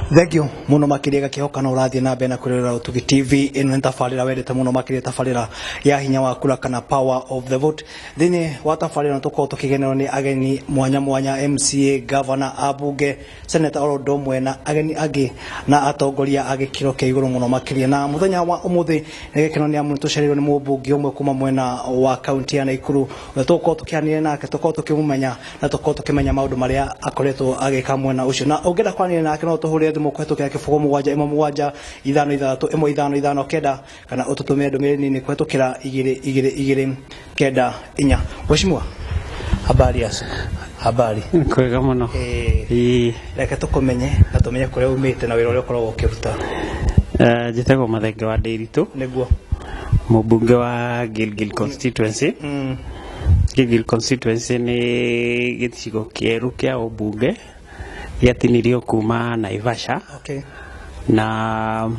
Thank you muno makiria gakihoka no urathie na mbere na kurera Utugi TV ino ntafarira wendete muno makiria tafarira ya hinya wa kura kana power of the vote thini wa tafarira no tuko tukigenerwo ni ageni mwanya mwanya MCA governor abunge senator orodo mwena ageni agi na atongoria agikiro ke iguru muno makiria na muthenya wa umuthi negekeno ni amu tucerirwo ni mubungi umwe kuma mwena wa county ya Naikuru tuko tukianire nake tuko tukimumenya na tuko tukimenya maundu maria akoretwo agika mwena ucio na ungeda kwanire nake no tuhurire mukweto kya kifugo mugwanja imwe mugwanja ithano ithatu imwe ithano ithano kenda kana ututumire ndumire nini kwetukira igire kenda inya mheshimiwa habari yasu habari kwega muno reke tukumenye na tumenye kuria umite na wira uria ukoragwo ukiruta jitego Mathenge wa Ndiritu niguo mubunge wa Gilgil constituency Gilgil constituency ni gicigo kieru kia ubunge yatinirio kuma Naivasha na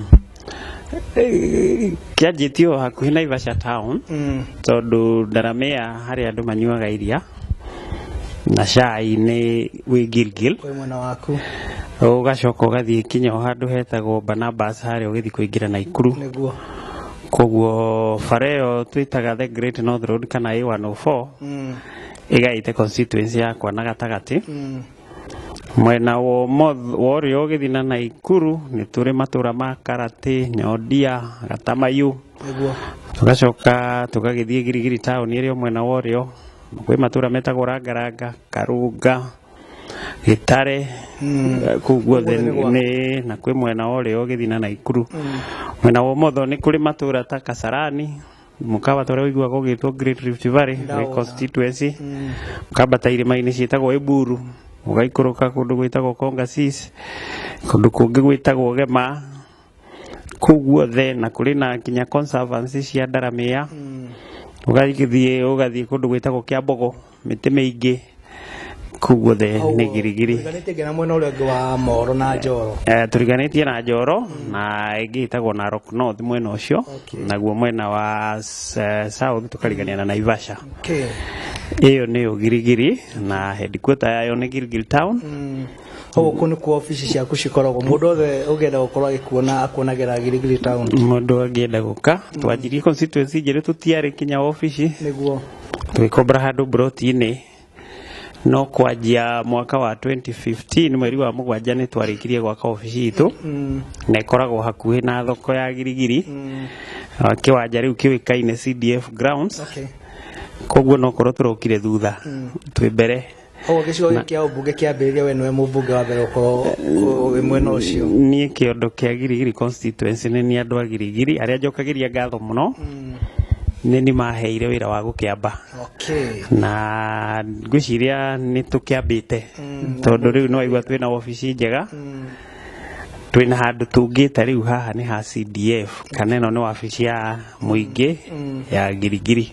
kiajitio hakuhi Naivasha town tondu Ndaramea hari andu manyuaga iria na cai ni wi Gilgil kwa mwena waku ugacoka ugathie kinya handu hetagwo Barnabas hari ugithi kuingira Naikuru niguo koguo fareo twitaga the Great North Road kana A104 igaite constituency yakwa na gatagati mwena worio githina Naikuru ni turi matura ma Karati Nyodia Gatamayu tugacoka tugagithie Girigiri town irio mwena worio kwi matura metagwo Rangaranga Karunga Gitare kuguo ni na kwi mwena worio githina Naikuru mwena wo motho ni kuri matura ta Kasarani mukawa tore wigwa gugitwo Great Rift Valley constituency mukabata irima-ini cietagwo Iburu ugaikuruka kundu gwitagwo Kongasis kundu kungi gwitagwo Gema kuguo the na kuri na kinya conservancy cia Ndaramea ugathie kundu gwitagwo Kiambogo miti mingi kuguo the ni Girigiri turiganitie na mwena uria wa Moro na Njoro turiganitie na Njoro na ingi itagwo Narok North mwena ucio naguo mwena wa south tukarigania na Naivasha iyo ni Girigiri na headquarter yayo ni Gilgil town ogo ni ku office cia kucikoragwo mundu othe ugenda gukorwa gikuona akuonagira Gilgil town mundu agenda guka twanjirie constituency njeru tutiari kinya office niguo twikobra handu broti-ini no kwanjia mwaka wa 2015 mweri wa mugwanja ni twarikirie gwaka office itu na ikoragwo hakuhi na thoko ya Girigiri kiwanja riu kiwikaine CDF grounds koguo no korwo turokire thutha twi mbere ogo gicigo kia ubunge kia mbere we nwe mubunge wa mbere ukorwo mwena ucio ni kiondo kia Girigiri constituency ni andu a Girigiri aria njokagiria ngatho muno nini maheire wira wa gukiamba na ngwiciria ni tukiambite tondu riu no igwa twina office njega twina handu tungite riu haha ni ha CDF kana ino ni office ya muingi ya Girigiri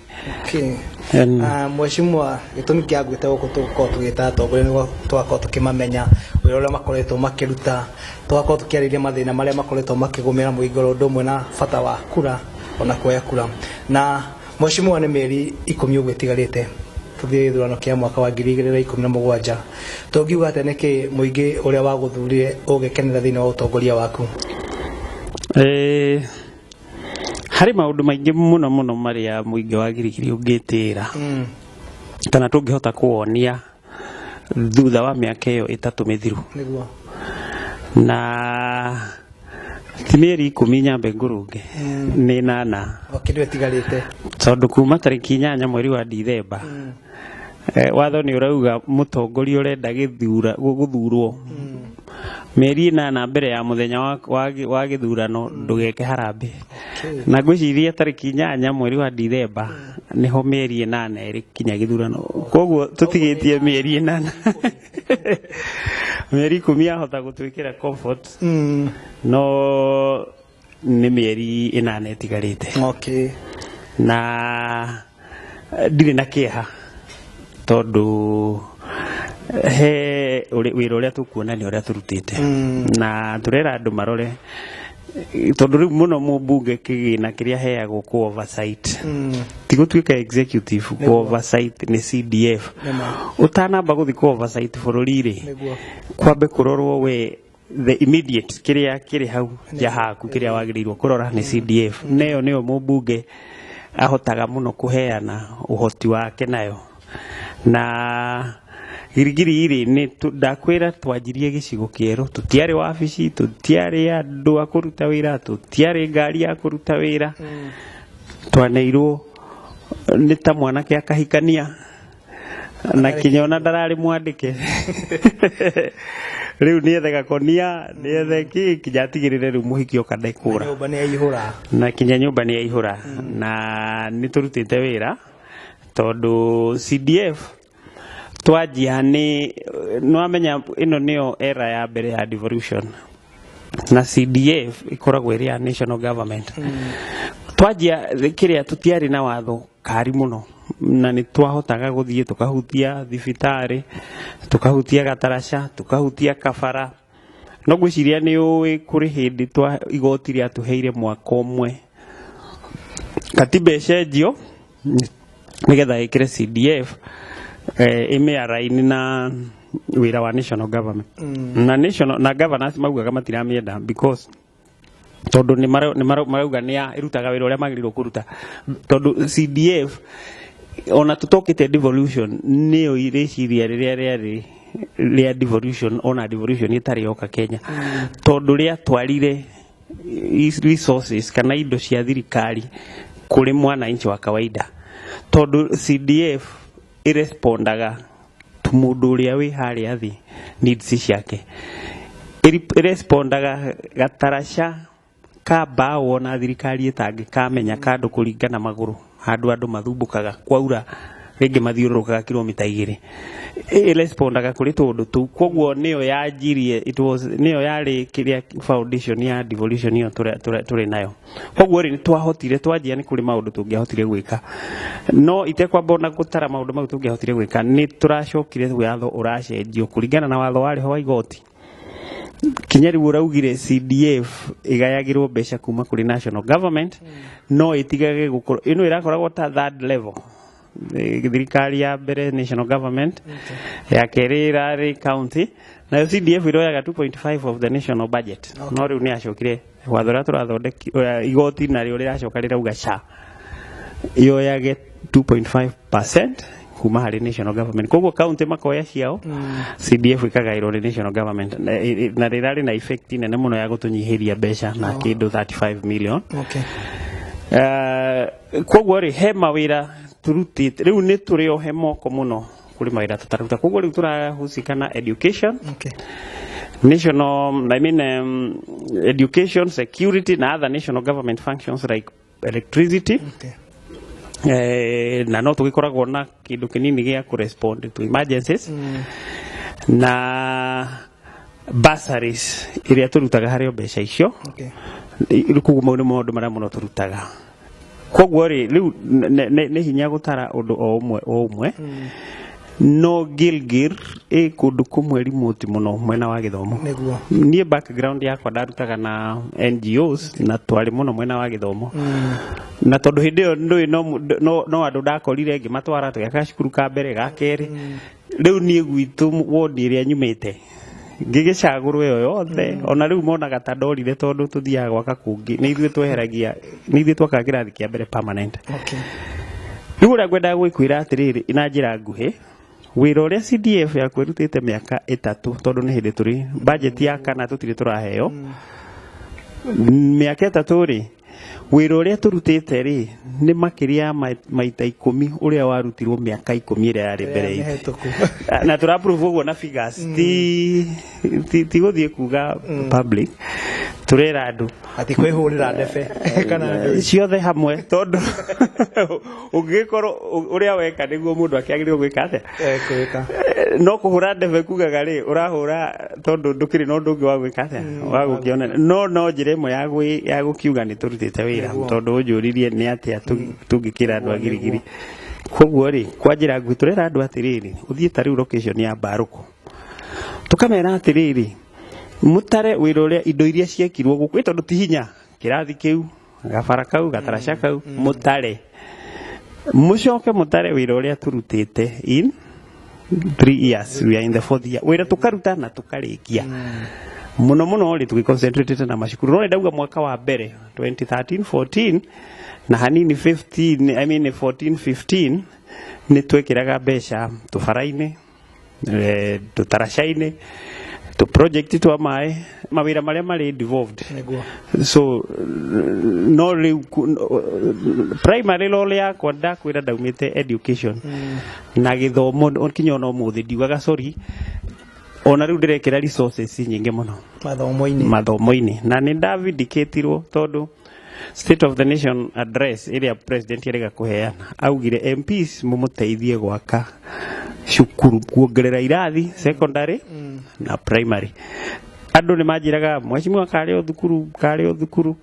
mheshimiwa gitumi kia gwite guko tuko tugita atongoria ni twako tukimamenya wira uria makoretwo makiruta twako tukiariria mathina maria makoretwo makigumira muingoro ndomwe na bata wa kura ona kuoya kura na mheshimiwa ni meri 10 ugwetigarite tuthie thurano kia mwaka wa 2017 tongiuga ate niki muingi uria waguthurire ugekenera thina wa utongoria waku hari maundu maingi muno maria muingi wa Girigiri ungitira kana tungihota kuonia thutha wa miaka iyo 3 mithiru niguo na timieri 10 nyambe ngurunge ni 8 okidwe tigarite tondu kuma tariki 8 mweri wa Dithemba watho ni urauga mutongoria urenda guthurwo meri 8 mbere ya muthenya wa githurano ndugeke harambe na ngwiciria tariki 8 mweri wa Dithemba niho meri 8 iri kinya githurano koguo tutigitie meri 8 meri 10 ahota gutwikira comfort no ni meri 8 itigarite na ndire na kieha tondu he wira uria tukuona ni uria turutite na turera andu marore tondu riu muno mubunge kigina kiria heagwo ku oversight tigutwika executive ku oversight ni CDF utanamba guthi ku oversight bururi ri kwambe kurorwo we the immediate kiri hau ya haku kiria wagirirwo kurora ni CDF neo mubunge ahotaga muno kuheana uhoti wake nayo na girigiri iri ni ndakwira twanjirie gicigo kieru tutiari wabici tutiari andu akuruta wira tutiari ngari ya kuruta wira twaneirwo ni ta mwanake akahikania na kinyona ndarari mwandike riu ni ethe gakonia ni ethe kijatigirire riu muhiki okadekura nyumba ni yaihura na kinya nyumba ni yaihura na ni turutite wira tondu CDF twajia ni no amenya ino nio era ya mbere ya devolution na CDF ikoragwo iri ya national government twajia kiria tutiari na watho kari muno na ni twahotaga guthie tukahutia thibitari tukahutia gataraca tukahutia kabara no gwiciria ni uwi kuri hindi twa igoti ria tuheire mwaka umwe katiba ecenjio nigetha ikire CDF tabarira-ini na wira wa national government na governors maugaga matiramienda because tondu ni marauga ni irutaga wira uria magirirwo kuruta tondu CDF ona tutokite devolution niyo ireciria ria devolution ona devolution itari yoka Kenya tondu ria twarire resources kana indo cia thirikari kuri mwananchi wa kawaida tondu CDF irespondaga mundu uria wi haria thi needs ciake irespondaga gataraca kamba wona thirikari itangi kamenya kandu kuringana maguru andu mathumbukaga kwaura ringi mathiururukaga kilomita 2 irespondaga kuri tundu tu koguo niyo yanjirie niyo yari kiria foundation ya devolution yo turi nayo koguo ri twahotire twajia ni kuri maundu tungiahotire gwika no itekwa bona gutara maundu mau tungiahotire gwika ni turacokire watho uracenjio kuringana na watho wari ho wa igoti kinyari uraugire CDF igayagirwo mbeca kuma kuri national government no itigage gukoro ino irakoragwo ta third level thirikari ya mbere national government ya kerira ri county na CDF iroyaga 2.5 of the national budget no riu ni acokire wathora turathondeki igoti na rio riracoka rirauga cha iyoyage 2.5% kuma hari national government koguo county makoya ciao CDF ikagairwo ni national government na rirari na effect nene muno ya gutunyihiria mbeca na kindu 35 million koguo ri he mawira turutite riu ni turi o he moko muno kuri mawira tutaruta koguo riu turahusikana education national education security na other national government functions like electricity na no tugikoragwo na kindu kinini gia correspond to emergencies na bursaries iria turutaga hario mbeca icio kugu maundu maundu maria muno turutaga koguo ri riu ne hinya gutara undu o umwe no Gilgil kundu kumwe remote muno mwena wa githomo nie background yakwa ndarutaga na NGOs na twari muno mwena wa githomo na tondu hindi yo no andu ndakorire ngimatwara tugeka cukuru ka mbere ga keri riu nie gwitu wodi iria nyumite ngigicagurwo yo yothe ona riu monaga ta ndorire tondu tuthiaga gwaka kungi ni ithuĩ tweheragia ni ithuĩ twakaga kirathi kia mbere permanent riu uria ngwenda gwikwira atiriri ina njira nguhi wira uria CDF ya kwirutite miaka 3 tondu ni hindi turi budget ya kana tutire turaheo miaka 3 ri wira uria turutite ri ni makiria maita 10 uria warutirwo miaka 10 ira yari mbere na turaprove uguo na figures ti guthie kuga public turera andu ati kwihurira ndebe kana ciothe hamwe tondu ungikoro uria weka niguo mundu akiagirirwo gwika atia gwika no kuhura ndebe kugaga ri urahura tondu ndukiri no ndungi wa gwika atia wa gukiona no njire imwe ya gukiuga ni turutite wira tondu unjuririe ni atia tungikira andu agirigiri koguo ri kwa njira ngui turera andu atiriri uthie ta riu location ya Baruko tukamera atiriri mutare wira uria indo iria ciekirwo guku tondu ti hinya kirathi kiu gabara kau gataraca kau mutare mucoke mutare wira uria turutite in 3 years we are in the 4th year wira tukaruta na tukarikia muno ri tugiconcentrate na mashukuru no ndauga mwaka wa mbere 2013 14 na hanini 14 15 ni twekiraga mbeca tubara-ini tutarasha-ini to project to mai mawira maria mari devolved so no primary role yakwa ndakwira ndaumite education na githomo onkinya no muthi ndiugaga sorry ona riu ndirekira resources nyingi muno mathomo-ini na ni ndavindicatirwo tondu State of the Nation address iria president yerega kuheana augire MPs mumuteithie gwaka shukuru kuongerera irathi secondary na primary andu ni majiraga mweshimwa kare thukuru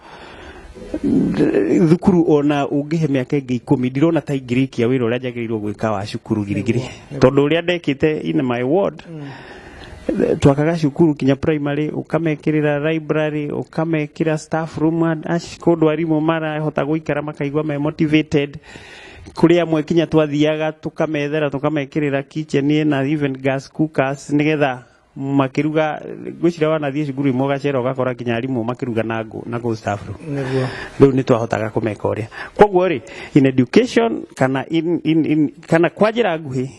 ona ungihe miaka ingi 10 ndirona ta ingirikia wira uria njagiriirwo gwika wa shukuru girigiri tondu uria ndekite in my ward twakaga shukuru kinya primary ukamekirira library ukamekira staff room kundu arimu mara hota guikara makaigwa me motivated kuri amwe kinya twathiaga tukamethera tukamekirira kitchen na even gas cookers nigetha makiruga gwicira wanathie shukuru imwe gacera ugakora kinya arimu makiruga na go staff room niguo ni twahotaga kumeka uria koguo ri in education kana kana kwajira nguhi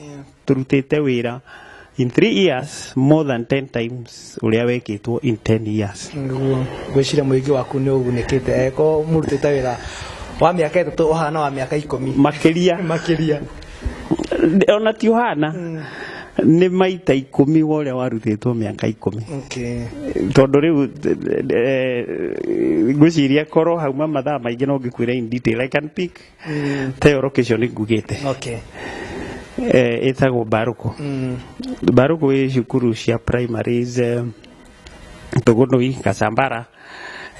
turutite wira in 3 years more than 10 times uria wekitwo in 10 years nguo gwicira muingi waku ni ugunikite eko murutite wira wa miaka 3 uhana wa miaka 10 makiria ona ti uhana ni maita 10 wore warutitwo miaka 10 okay tondu riu gwiciria koro hauma mathaa maingi no ngikwira in detail I can pick the location ngugite okay etagwo baruko shukuru cia primaries tugunui kasambara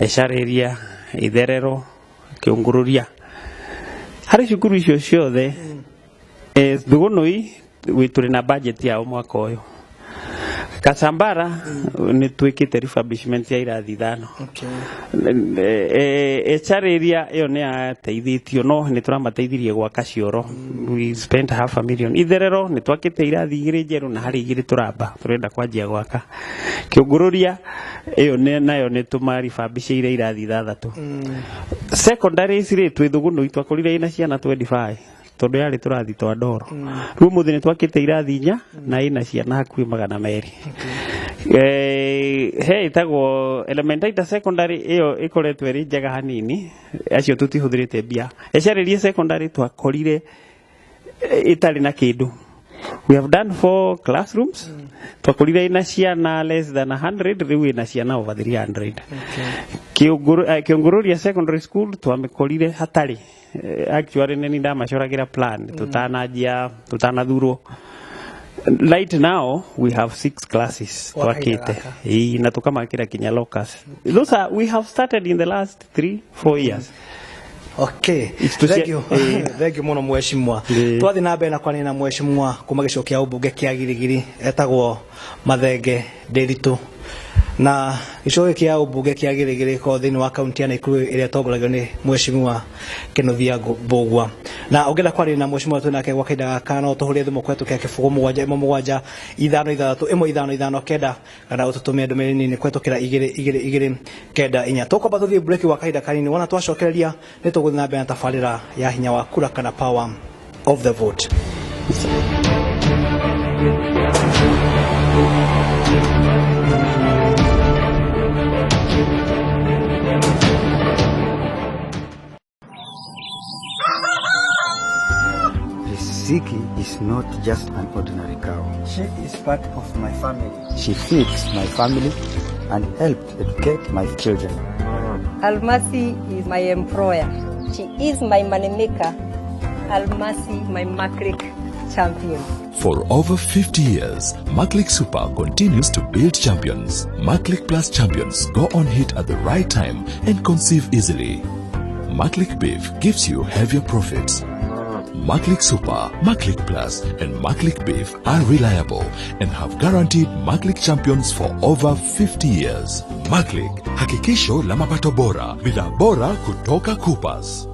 eshareria itherero kiungururia hari shukuru icio ciothe tugunui wituri na budget ya mwaka uyu kasambara ni twikite refurbishment ya irathi 5 okay echareria iyo ni ateithitio no ni turamateithirie gwaka cioro we spent $500,000 itherero ni twakite irathi 2 njeru na hari 2 turamba turenda kwanjia gwaka kiungururia iyo ni nayo ni tumarifabishire irathi 6 secondary sire twithuguno itwakorire ina ciana 25 tondu yari turathi twa ndoro riu muthini twakite irathi 4 na ina ciana hakuhi 200 he itagwo elementary secondary iyo ikoretwe ri njega hanini acio tutihũthĩrĩte mbia ecaririe secondary twakorire itari na kindu we have done 4 classrooms twakorire ina ciana less than 100 riu ina ciana over 300 kiungururia secondary school twamekorire hatari actually nini ndamacuragira plan tutanathurwo right now we have 6 classes twakite na tukamakira kinya locus those are we have started in the last 3-4 years okay thank you muno mweshimwa twathi na mbere na kwanina mweshimwa kuma gicokia ubunge kia girigiri etagwo Mathenge Ndiritu na gicokia kia ubunge kia girigiri ko thini wa county ya Nakuru iria tongoragio ni mweshimwa Kenothia Mbugua na ungenda kwanina mweshimwa tunake gwa kaida gaka no tuhurie thimu kwetu kia kifugo 7 5 kenda kana ututumia ndumiriri nini kwetu kira 2 kenda 4 tukwamba tuthie break wa kaida kanini wona twacokereria ni tuguthi na mbere na tabarira ya hinya wa kura kana power of the vote. Ziki is not just an ordinary cow. She is part of my family. She feeds my family and helps educate my children. Almasi is my employer. She is my money maker. Almasi, my Maklik champion. For over 50 years, Maklik Super continues to build champions. Maklik Plus champions go on hit at the right time and conceive easily. Maklik Beef gives you heavier profits. Maklik Super, Maklik Plus and Maklik Beef are reliable and have guaranteed Maklik champions for over 50 years. Maklik, hakikisho la mapato bora, bidhaa bora kutoka Coopers.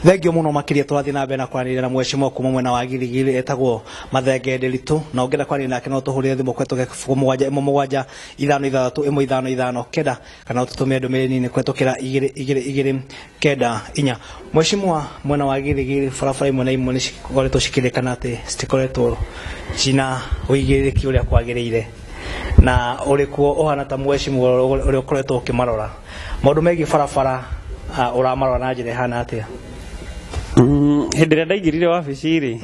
thengio muno makiria twathi na mbere na kwaranĩria na mheshimiwa kuma mwena wa Gilgil etagwo Mathenge Ndiritu na ongera kwaranĩria nake no tuhurire thimu kwetu 07 5 1 kenda kana ututumie ndũmĩrĩri nini kwetukira 2 kenda 4. Mheshimiwa mwena wa Gilgil barabara imwe na imwe nĩ cikoretwo cikirikana atĩ citikoretwo cina ũigĩrĩrĩki ũrĩa kwagĩrĩire na urikuo ohana ta mheshimiwa ũrĩa ũkoretwo ũkĩmarora maũndũ megiĩ barabara uramarora na njĩra hana atia hĩndĩ ĩrĩa ndaingĩrire wabici rĩ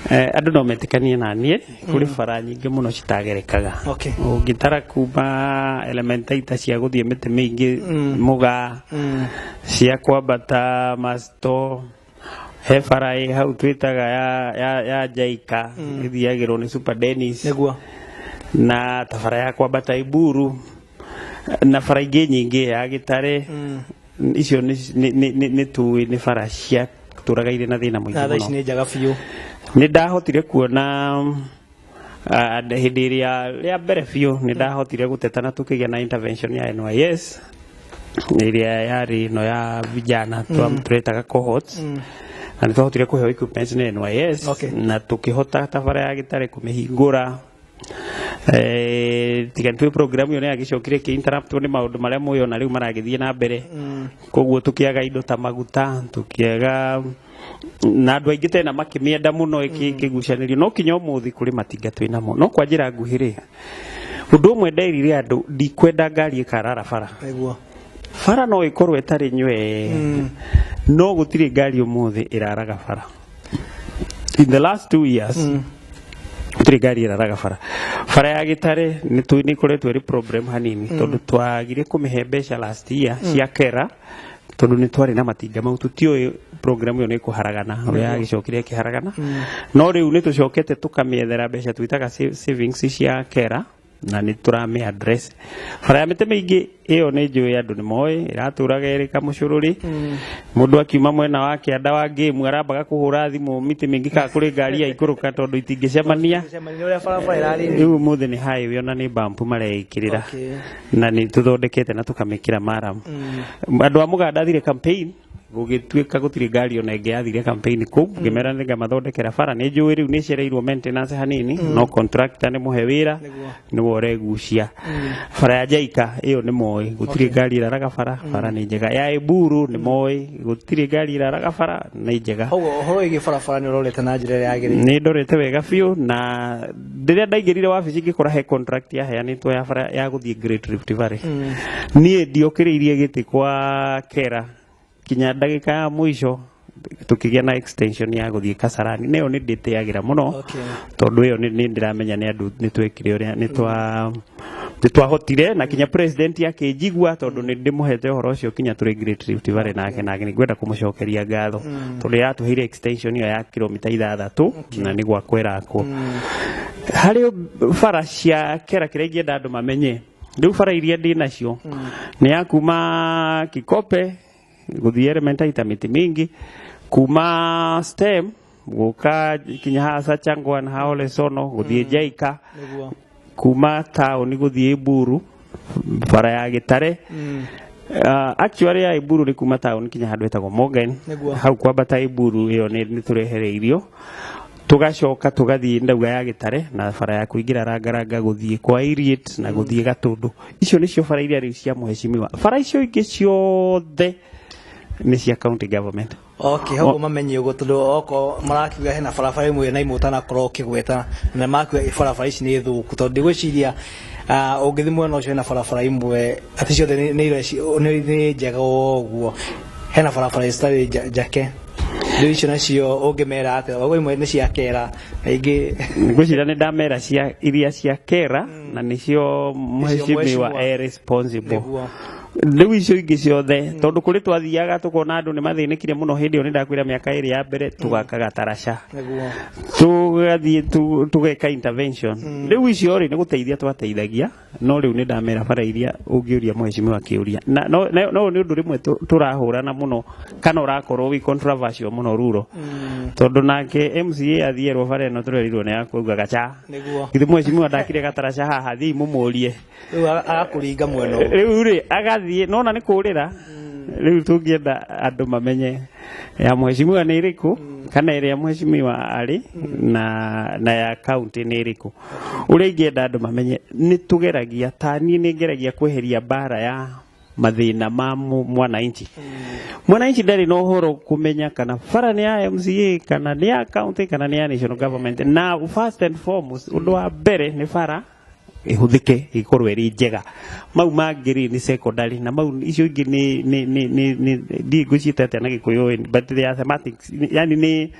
andũ no metikanie na niĩ kũrĩ bara nyingĩ mũno citagerekaga ũngĩtara kuma elementaita cia gũthiĩ mĩtĩ mĩingĩ mũga cia kwambata masto he bara hau twĩtaga ya Jaika ĩthiagĩrwo nĩ Super Dennis nĩguo na tabara ya kwambata Iburu na bara ingĩ nyingĩ ya Gĩtare icio nĩ bara cia tũraga irĩ na thĩna mũingĩ mũno nĩ njaga biũ nĩ ndahotire kuona hĩndĩ ĩrĩa rĩa mbere biũ nĩ ndahotire gũteta na tũkĩgĩa na intervention ya NYS ĩrĩa yarĩ no ya vijana twetaga cohorts na nĩ twahotire kũheo equipments nĩ NYS na tũkĩhota tabara ya Gĩtare kũmĩhingũra tiga program yo nĩ agĩcokire kĩ interrupt nĩ maũndũ marĩa moyo na rĩu maragĩthiĩ na mbere koguo tũkĩaga indo ta maguta tũkĩaga na andũ aingĩ tena makĩmĩenda mũno ĩkĩgucanĩrio no kinya ũmũthĩ kũrĩ matinga twĩnamo no kwa njĩra nguhĩ ũndũ ũmwe nderirire andũ ndikwenda ngari ĩkarara bara bara no ĩkorwo ĩtarĩ nywe no gũtirĩ ngari ũmũthĩ ĩraraga bara in the last 2 years gũtirĩ ngari ĩraraga bara ya Gĩtare nĩ ĩkoretwo ĩrĩ problem hanini tondũ twagire kũmĩhe mbeca last year cia kera tondũ nĩ twarĩ na matinga mau tũtiũĩ program ĩyo nĩ ĩkũharagana ũrĩa yagĩcokire ĩkĩharagana no rĩu nĩ tũcokete tũkamĩethera mbeca twĩtaga savings cia kera na nĩ tũramĩ address bara ya mĩtĩ mĩingĩ ĩyo nĩ njũĩ andũ nĩ moĩ ĩratũraga ĩrĩ Kamũcũrũri mũndũ akiuma mwena wa Kĩanda wa game arambaga kũhũra thimũ mĩtĩ mĩingĩ kana kũrĩ ngari ya ikũrũka tondũ itingĩcemania rĩu mũthĩ nĩ highway ona nĩ bump mareĩkĩrĩra na nĩ tũthondekete na tũkamĩkĩra maram andũ a mũganda thire campaign gũgĩtuĩka gũtirĩ ngari ona ĩngĩ yathire campaign kũu ngĩmera nĩ ngamathondekera bara nĩ njũĩ rĩu nĩ cereirwo maintenance hanini no contractor nĩ mũhe wĩra nĩwe ũregucia bara ya Jaika ĩyo nĩ moĩ gũtirĩ ngari ĩraraga bara nĩ njega ya Iburu nĩ moĩ gũtirĩ ngari ĩraraga bara nĩ njega ũhoro wĩgiĩ barabara nĩ ũrorete na njĩra ĩrĩa yagĩrĩire nĩ ndorete wega biũ na rĩrĩa ndaingĩrire wabici ngĩkora he contract yaheanĩtwo ya bara ya gũthiĩ Great Rift Valley niĩ ndiokĩrĩirie gĩtĩ kwa kera kinya ndagĩka ya mũico tũkĩgĩa na extension ya gũthiĩ Kasarani nĩyo nĩ ndĩtĩagĩra mũno tondũ ĩyo nĩ ndĩramenya nĩ andũ nĩ twekire ũrĩa nĩ twahotire na kinya president akĩnjigua tondũ nĩ ndĩmũhete ũhoro ũcio kinya tũrĩ Great Rift Valley nake nĩ ngwenda kũmũcokeria ngatho tondũ yatũheire extension ĩyo ya kilomita 6 na nĩ gwakwo ĩrakwo harĩ bara cia kera kĩrĩa ingĩenda andũ mamenye rĩu bara iria ndĩ nacio nĩ ya kuma Kikope gũthiĩ elementaita mĩtĩ mĩingĩ kuma stem gũka kinya hasa Changwan haole sono gũthiĩ Jaika kuma town gũthiĩ Iburu bara ya Gĩtare actually ya Iburu nĩ kuma town kinya handũ hetagwo Morgan hau kwambata Iburu ĩyo nĩ tũrehereirio tugacoka tugathiĩ ndauga ya Gĩtare na bara ya kũingĩra rangaranga gũthiĩ kwa Iriet na gũthiĩ Gatũndũ icio nĩcio bara iria rĩu cia mheshimiwa bara icio ingĩ ciothe nĩ cia county government hau mamenye ũguo tondũ oko marakiuga hena barabara ĩmwe na imwe ũtanakorwo ũkĩgweta na makiuga barabara ici nĩ thũku tondũ ndigwĩciria ũngĩthiĩ mwena ũcio hena barabara imwe atĩ ciothe nĩ njega ũguo hena barabara citarĩ njake rĩu icio nacio ũngĩmera atĩa ũguo imwe nĩ cia kera ingĩ ngwĩciria nĩ ndamera iria cia kera na nĩcio mheshimiwa responsible rĩu icio ingĩ ciothe tondũ kũrĩ twathiaga tũkona andũ nĩ mathĩnĩkire mũno hĩndĩ ĩyo nĩ ndakwĩra mĩaka ĩrĩ ya mbere tũgakaga taraca tũgathiĩ tũgeka intervention rĩu icio rĩ nĩ gũteithia twateithagia no rĩu nĩ ndamera bara iria ũngĩũria mheshimiwa akĩũria no nĩ ũndũ rĩmwe tũrahũrana mũno kana ũrakorwo wĩ controversial mũno ruro tondũ nake MCA athierwo bara ĩno tũrerirwo nĩ akũuga gacha githĩ mheshimiwa ndakire gataraca haha thiĩ mũmũrie rĩu agakũringa mwena rĩu rĩ agathiĩ nona nĩ kũrĩra riu tungienda andu mamenye ya mheshimiwa ni iriku kana ire ya mheshimiwa ari na ya county ni iriku uria ingienda andu mamenye ni tugeragia tani ni ngeragia kweheria bara ya mathina ma mwananchi mwananchi ndari no horo kumenya kana bara ni ya MCA kana ni ya county kana ni ya national government na first and foremost undu wa mbere ni bara ihuthike ikorwe ri njega mau mangiri ni secondary na mau icio ingi ni digo citete na gikuyu but the mathematics yani ni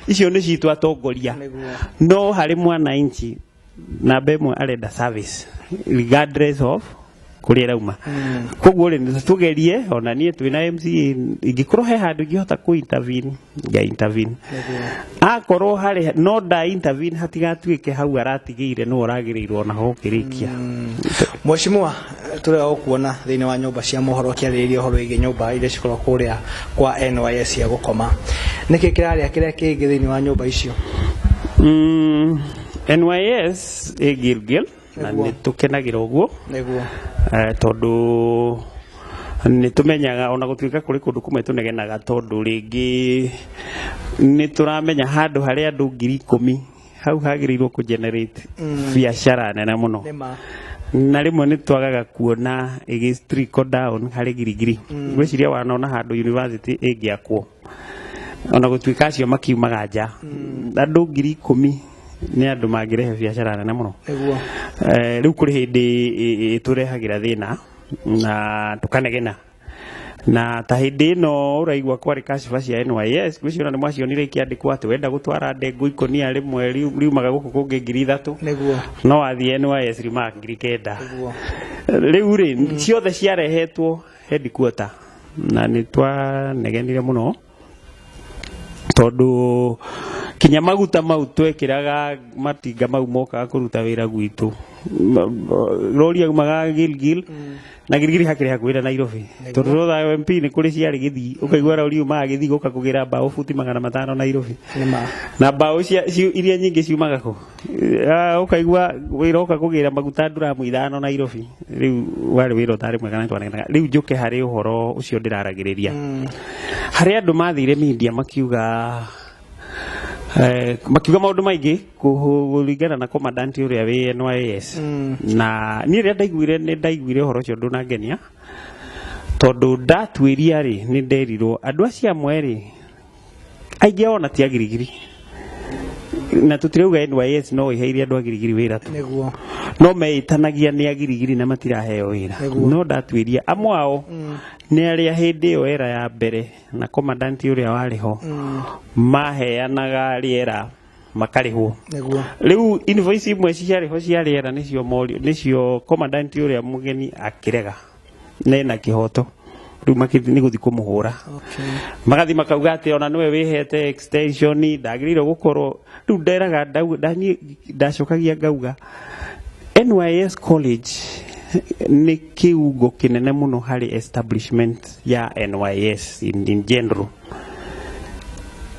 icio ni citu atongoria no hari mwananchi na bemwe arenda service regardless of kuria rauma koguo ri tugerie ona nie twina MCA ingikorwo he handu ngihota ku intervene ya intervene akorwo hari no da intervene hatigatuike hau aratigire no oragirirwo na ho kirikia mheshimiwa tule okuona thini wa nyumba cia mohoro kiariririo horo igi nyumba ile cikoro kuria kwa NYS ya gukoma niki kiraria kiria kingi thini wa nyumba icio NYS Gilgil na nitukenagira uguo neguo tondu ni tumenyaga ona gutuika kuri kundu kumwe tunegenaga tondu ringi ni turamenya handu hari andu 10,000 hau hagirirwo ku generate biashara nene muno na rimwe ni twagaga kuona trickle down hari girigiri gwiciria wanona handu university ingiakwo ona gutuika acio makiumaga nja andu 10,000 ni andu magirehe biashara nene muno riu kuri hindi turehagira thina na tukanegena na ta hindi no uraigwa kwari kashifa cia NYS gwiciona ni mwacionire ikiandikwo ati wenda gutwara ndengu ikonia rimwe riu maga guku kungi 3,000 neguo no athie NYS rima 9,000 riu ri ciothe ciarehetwo headquarter na ni twanegenire muno tondu kinya maguta mau twekiraga matinga mau moka kuruta wira gwitu rori agumaga Gilgil na Gilgil hakiri hakwira Nairobi tondu tha MP ni kuri ciari githi ukaigwa rori uma githi guka kugira bao futi 500 Nairobi na bao iria nyingi ciumaga ku ukaigwa wira uka kugira maguta duramu 5 Nairobi riu wari wira tari mwega twanegena riu njuke hari uhoro ucio ndiraragiriria hari andu mathire media makiuga makiuga maundu maingi kuringana na commandant uria wi NYS na ni ria ndaiguire horo cio ndunangenia tondu ndatwiria ri ni nderirwo andu acia mweri aingi ona tia girigiri na tutireuga NYS no iheire andu agirigiri wira tu neguo no meitanagia ni agirigiri na matiraheo wira no ndatwiria amwe ao ni aria hindi yo era ya mbere na commandant uria wariho maheanaga riera makarihwo neguo riu invoice imwe ciariho cia riera nicio commandant uria mugeni akirega na kihoto riu makithi ni guthi kumuhura magathi makauga ati ona niwe wihete extension ndagiriro gukorwo riu nderaga ndacokagia ngauga NYS college ni kiugo kinene muno hari establishment ya NYS in general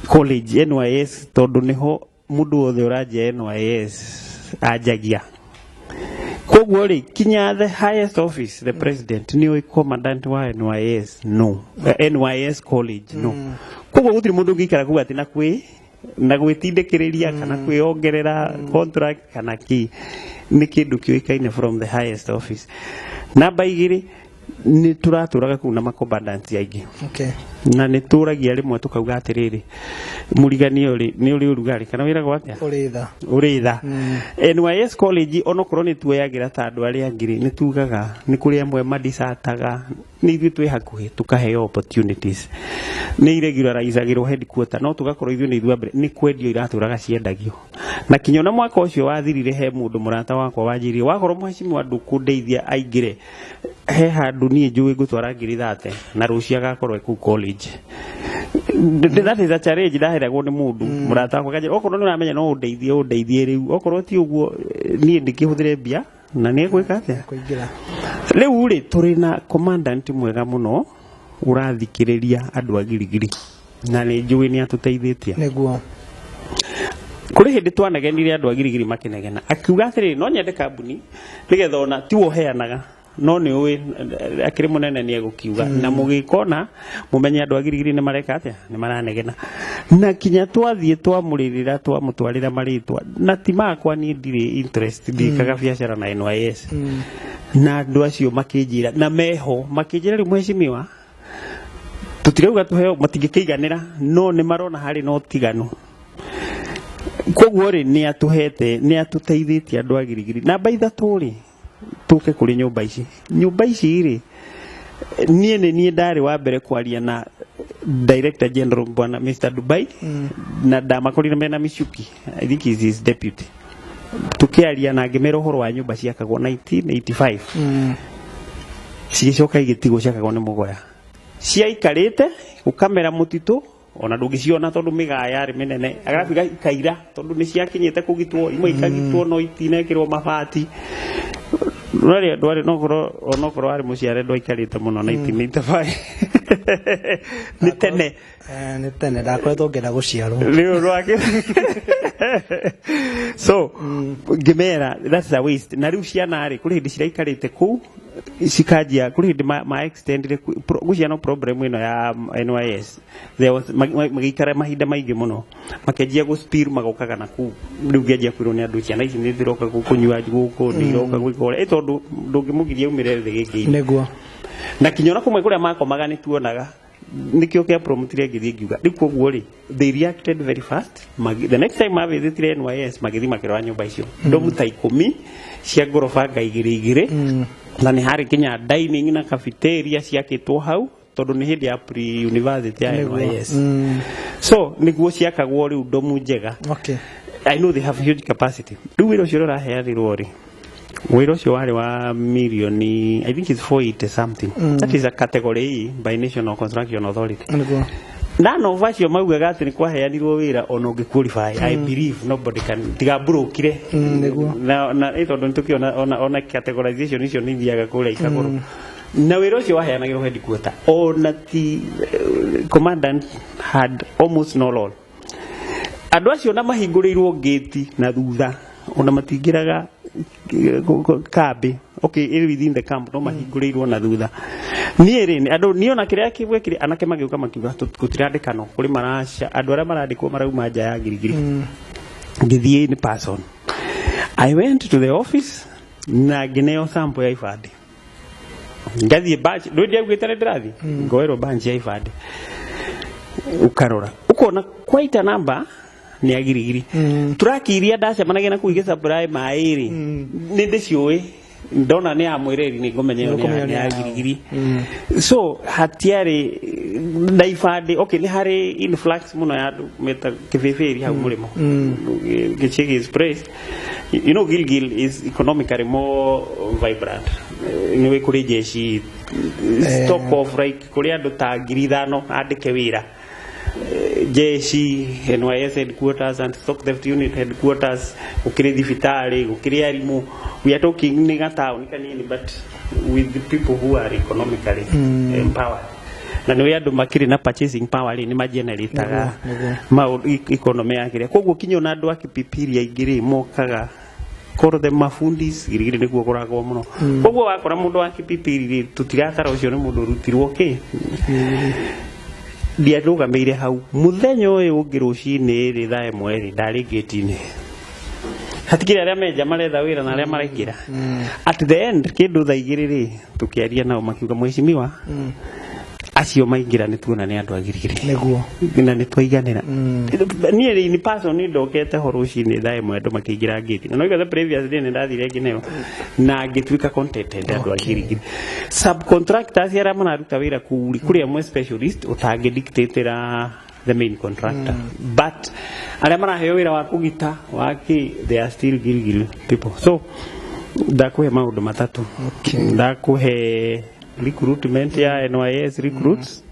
college NYS tondu niho mundu wothe uraje NYS ajagia koguo ri kinya the highest office the president ni commandant wa NYS no NYS college no koguo gutiri mundu ngikara kuga ati na gwitindikiriria kana kwiongerera contract kana ki ni kindu kioikaine from the highest office namba igiri ni turaturaga kuna makombandanti aingi na ni turagia rimwe tukauga atiriri murigani ni uri urugari kana wira gwatia uritha NYS college onokorwo ni tuoyagira ta andu aria ngiri ni tugaga ni kuri amwe madisataga ni ithu twi hakuhi tukaheo opportunities ni irregularizagirwo headquarter no tugakorwo ithu ni ithu ambere ni kwendio iraturaga ciendagio na kinyona mwaka ucio wathirire he mundu murata wakwa wanjirie wakorwo mheshimiwa ndukundeithia aingire he handu nie njui ngutwara 30 na rucia agakorwo ku college that is a challenge ndaheragwo ni mundu murata wakwa kanjira okorwo ni uramenya no undeithie riu okorwo ti uguo nie ndikihuthire bia na ni gwika atia kuingira riu ri turi na commandant mwega muno urathikiriria andu agirigiri na ni njui ni atuteithitie neguo kuri hindi twanegenire andu agirigiri makinegena akiuga atiri no nyende kambuni nigetha ona ti woheanaga no ni uwi akiri munene ni egukiuga na mugikona mumenye andu agirigiri ni mareka atia ni maranegena na kinya twathie twamuririra twamutwarira maritwa na timakwa ni ndiri interest ndikaga biacara na NYS na andu acio makinjira na meho makinjira ri mweshimiwa tutireuga tuheo matingikeiganira no ni marona hari no tiganu koguo ri ni atuhete ni atuteithitie andu agirigiri na baitha turi tuke kuri nyumba ici ri nie ndari wa mbere kwaria na Director General bwana Mr. Dubai na ndamakorire mena Michuki I think he is his deputy tukiaria na ngimera uhoro wa nyumba ciakagwo 1985 cigicoka igitigo ciakagwo ni mugoya ciaikarite ukamera mutitu ona ndungiciona tondu migaya ri minene agabiga ikaira tondu ni ciakinyite kugitwo imwe ikagitwo no itinekirwo mabati Rari ndwari nokoro ari muciare ndwaikarite muno 1985 ni tene ndakoretwo ngenda guciarwo riu rwake so ngimera that's a waste na riu ciana ri kuri hindi ciraikarite ku cikajia kuri hindi ma extended guciana problem ino ya NYS there was magikara mahinda maingi muno makejia go spill magokaga na ku riu ngejia kwiro ni andu ciana ici ni thiroka kunywa guku ni iroka gwikora etondu ndungimugiria umire thi giki neguo na kinyora kumwe kuria makomaga ni tuonaga nikio kia promotire ngithii ngiuga riko guo ri they reacted very fast the next time mavithitire NYS magithi makirwa nyumba icio ndomuta 10 cia gorofa ngaigire na ni hari kinya dining na cafeteria ciakitwo hau tondu ni hindi ya pre university ya NYS so niguo ciakagwo riu ndomu njega okay I know they have huge capacity riu wiro cio raheanirwo ri wiro cio wari wa millioni I think it's 480 something that is a category by National Construction Authority no vacio maugaga ati ni kwaheanirwo wira ona ungiqualify I believe nobody can tigaburukire na itondo nitukiona ona categorization icio ni thiaga kuria ikagoro na wira ucio waheanagirwo headquarter ona ti commandant had almost no role andu acio na mahinguriirwo gate na thutha ona matingiraga kambi okay within the camp no mahinguriirwo na thutha ni andu niona kiria kibwekire anake magiuka makiuga tutirandikano kuri marasha andu aria marandikwo marauma nja ya girigiri ngithie in person I went to the office na gineo sample ya ifadi ngathie batch ndio augitare ndirathi ngoero batch ya ifadi ukarora ukona quite a number ni agirigiri turakiria ndaca managena kuige supply mairi ni ndicioi ndona ni amwireri ni ngomenyo ni agirigiri so hatiari ndaifadi okay ni hari influx muno ya meta kifeferi ha murimo gichigi is praised you know Gilgil is economically more vibrant ni we kuri jeshi stock of like kuri andu ta 5,000 andike wira jeshi NYS headquarters and stock theft unit headquarters ukiri thibitari ukiri arimu we are talking ni town kanini but with the people who are economically empowered na ni andu makiri na purchasing power ni magenerator ma economy yakire koguo kinyo na andu akipipiria igiri mokaga koro the mafundis girigiri niguo koragwo muno koguo wakora mundu akipipirire tutigatara ucio ni mundu rutirwo ki ndiarugameire hau muthenya uyu ungirucini ri thaa imwe ri ndari gate-ini hatikire aria menja maretha wira na aria maraingira at the end kindu thaa igiri ri tukiaria nao makiuga mweshimiwa acio maingira ni tuona ni andu agirigiri neguo na ni twaiganira nie ri ni person ni ndokete horucini thaa imwe andu makiingira gate na noiga the previous day ni ndathire ngineo na ngituika contented andu agirigiri subcontractors aria manaruta wira kuri amwe specialist utangi dictator the main contractor but aria maraheo wira wa kugita waki they are still Gilgil people so ndakuhe maundu matatu ndakuhe recruitment ya NYS recruits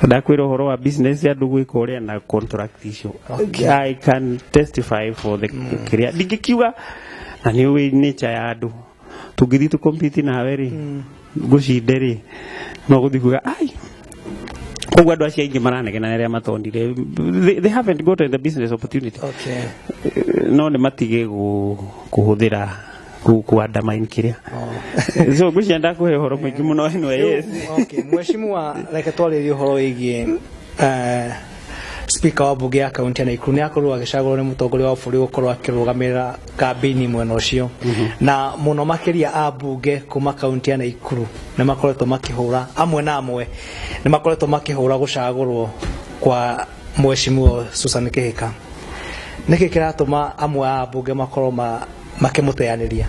ndakwira horo wa business ya ndugu ikoria na contract issue I can testify for the career dikikiwa na ni we nature ya andu tugithi tu compete na weri gucinderi no guthikuga ai koguo andu acio aingi maranegena aria matondire they haven't got the business opportunity okay no ni matige kuhuthira kuandamine kiria so gucienda kuhe horo mwingi muno eno yes okay mheshimiwa reke twaririe horo igie speaker wa bunge ya kaunti ya Nakuru ni akorwo agicagurwo ni mutongoria wa bũrũri gukorwo akirugamira campaign mwena ucio na muno makiria a bunge kuma kaunti ya Nakuru ni makoretwo makihura amwe na amwe ni makoretwo makihura gucagurwo kwa mheshimiwa Susan Kihika niki kiratuma amwe a bunge makorwo makimuteaniria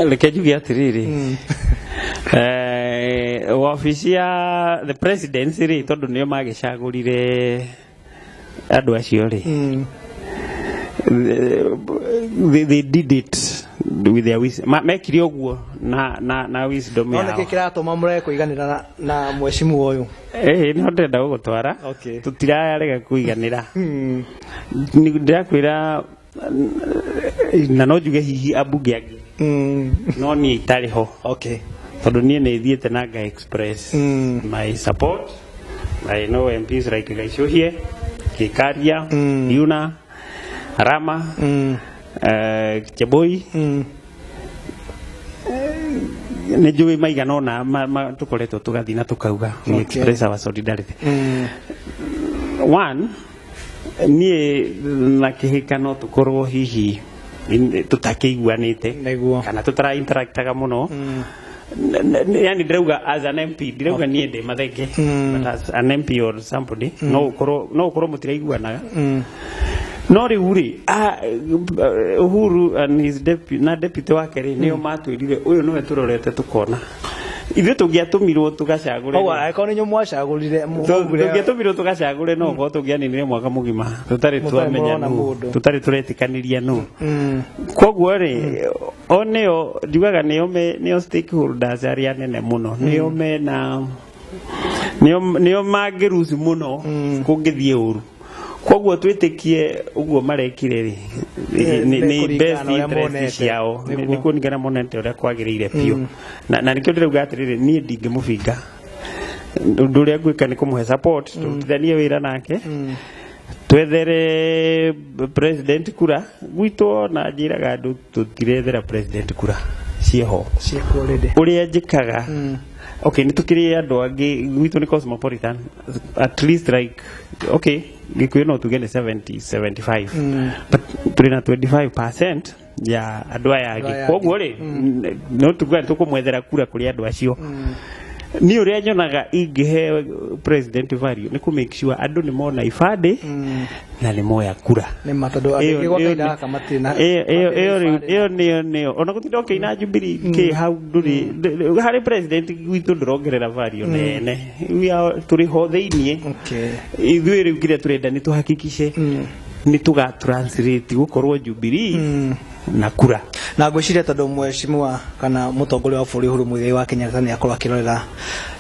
reke njuge atiriri ofisi ya the presidency ri tondu nio magicagurire andu acio ri they did it with their wisdom mekire oguo na wisdom yao niki kiratuma mure kuiganira na mheshimiwa uyu ni ndenda gugutwara tutirarega kuiganira ni ndirakwira na no njuge hihi abunge angi no ni itariho tondu nie ni thiete na ga express my support I know MPs like Gaishuhie Kikaria Yuna Rama Cheboi ne juwe maigana ona tukoretwo tugathi na tukauga express our solidarity one nie na Kihika no tukorwo hihi tutakiiguanite kana tutara interactaga muno yani ndauga as an MP ndauga nie de Mathenge but as an MP or somebody no koro mutiraiguanaga no riuri Uhuru and his deputy wake ri nio matwirire uyu no turorete tukona ithe tungiatumirwo tugacagure akone nyo mwacagurire tungiatumirwo tugacagure no go tungianinire mwaka mugima tutari twamenya tutari turetikaniria no koguo ri oneo ndigaga nio stakeholders aria nene muno nio mena nio magirusi muno kungithie uru koguo twitikie uguo marekire ri ni best interest yao ni kuningana monete ora kwagirire pio na nikio ndirauga atiriri nie ndingimufinga nduria gwika ni kumuhe support tutithanie wira nake twethere president kura gwito na njiraga andu tutirethera president kura cieho uria njikaga okay nitukiri andu angi gwito ni cosmopolitan at least like okay gikuyu no tugende 70-75 but turina 25% ya andu aya angi koguo ri no tugwa tukumwethera kura kuri andu acio ni uria nyonaga ingihe president value ni ku make sure andu ni mona ifade na ni moya kura ni matodo agigwakaida kamatina nio ona gutinda ina Jubilee ke how nduri hari president gwitu ndorongerera value nene turi ho theinie ithuĩ rĩu kĩrĩa turenda ni tuhakikishe ni tuga translate gukorwo Jubilee na kura na ngwiciria tondu mheshimiwa kana mutongoria wa bũrũri Uhuru Muigai wa Kenyatta ni akorwo akirorera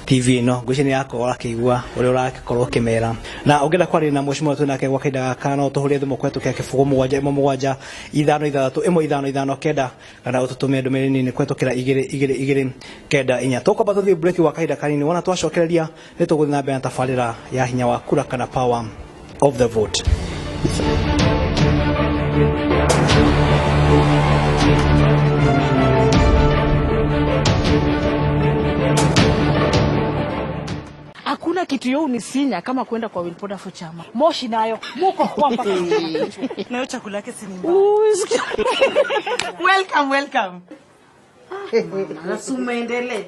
TV no ngwiciria akorwo akigua uria urakorwo kimera na ungenda kwari na mheshimiwa tu nake gwa kaida kana tuhurie thimu kwetu kia kifugo mugwanja 553 kenda kana ututumie ndumiriri nini kwetu kira 2 kenda inya tukwamba tuthie break wa kaida kanini wona twacokereria ni tuguthi na mbere na tabarira ya hinya wa kura kana power of the vote. Hakuna kitu yao unisinya kama kwenda kwa Wilpoda for chama. Moshi nayo muko kwa mpaka nayo chakula yake si mbaya. Welcome. Nasumendele.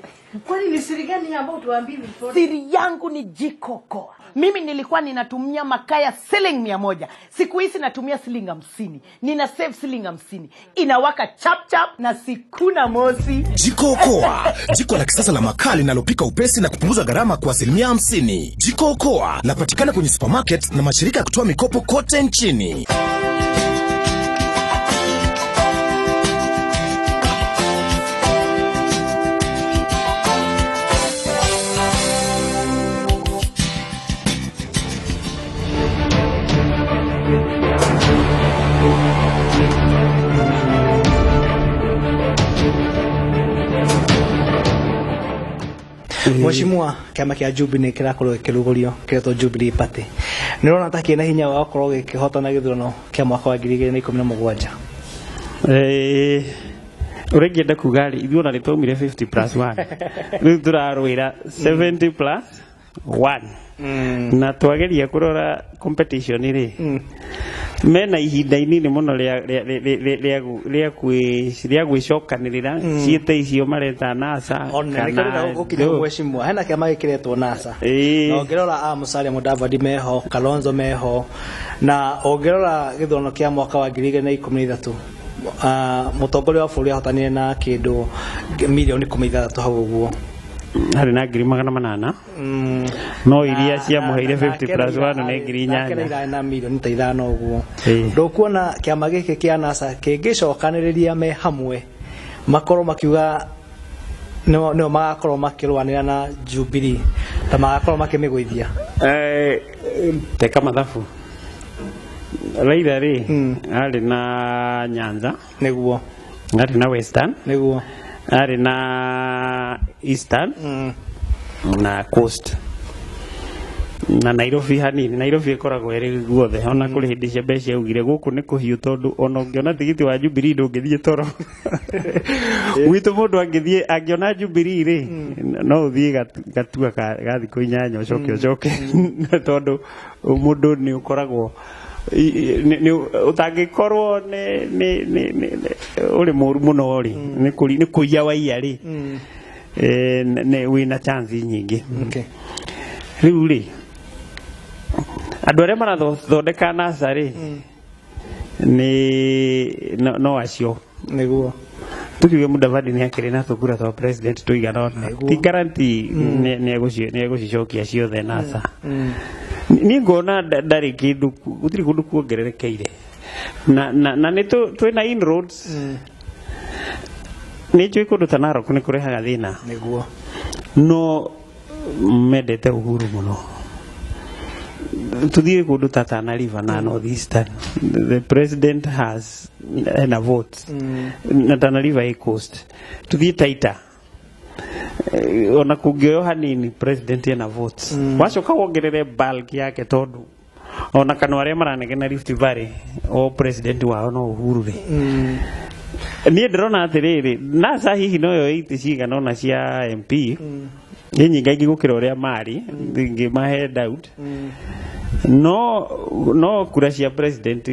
Kwani ni siri gani ambayo tuambie Wilpoda? Siri yangu ni jikokoa. Mimi nilikuwa ninatumia makaya shilingi 100. Siku hizi natumia shilingi 50. Nina save shilingi 50. Inawaka chap na sikuna mosi. Jikokoa, jiko la kisasa la makaa linalopika upesi na kupunguza gharama kwa 50%. Jikokoa lapatikana kwenye supermarket na mashirika ya kutoa mikopo kote nchini. Mheshimiwa kiama kia Jubilee kirakorwo kirugurio kiretwo Jubilee Party nirona ta kina hinya wa gukorwo gikihotana githurano kia mwaka wa 2017 urengienda kuga ri ithuona ritwaumire 50+1 riu turarwira 70+1 na twageria kurora competition ri mena ihinda inini muno ria gwicokanirira ciete icio mareta NASA kana gukinya Mheshimiwa hena kiama gikiretwo NASA na ongerora a Musalia Mudavadi meho Kalonzo meho na ongerora githurano kia mwaka wa 2013 mutongoria wa bũrũri ahotanire na kindu milioni 13 hau uguo hari na 800 no iria cia muheire 50+1 ne 800 na milioni 5 uguo ndokuona kiama giki kia NASA kingicokaniriria me hamwe makorwo makiuga no magakorwo makirwanira na Jubilee ta magakorwo makimigwithia teka mathabu Raila ri ari na Nyanza niguo ari na Western niguo ari na Eastern na Coast na Nairobi hanini Nairobi ikoragwo iri guothe ona kuri hindi cia mbeca ugire guku ni kuhiu tondu ona ungiona tigiti wa Jubilee ndungithie toro witu mundu angiona Jubilee ri no uthie gatua ga thikũ 8 ucoke tondu mundu ni ukoragwo utangikorwo ni uri muru muno ri ni kuya waiya ri ne wina chance nyingi riu ri andu aria marathondeka NASA ri ni no acio niguo tukiuge Mudavadi ni akiri na tukura twa president tuigana ti guarantee ni egucicokia ciothe NASA ni ngona ndari kindu gutiri kundu kuongererekeire na ni twina inroads ni njui kundu ta Narok ni kurehaga thina niguo no mendete Uhuru muno tuthire kundu ta Tana River na North Eastern the president has a vote na Tana River Coast tuthie Taita ona kungioyo hanini president ena votes wacoka wongerere bulk yake tondu ona kana aria maranegena Rift Valley o president wao no Uhuru ri ni ndrona atiriri NASA hihi no yo 8 cigana ona cia MP nyinga ingi gukira uria mari ngi mahe doubt no kura cia president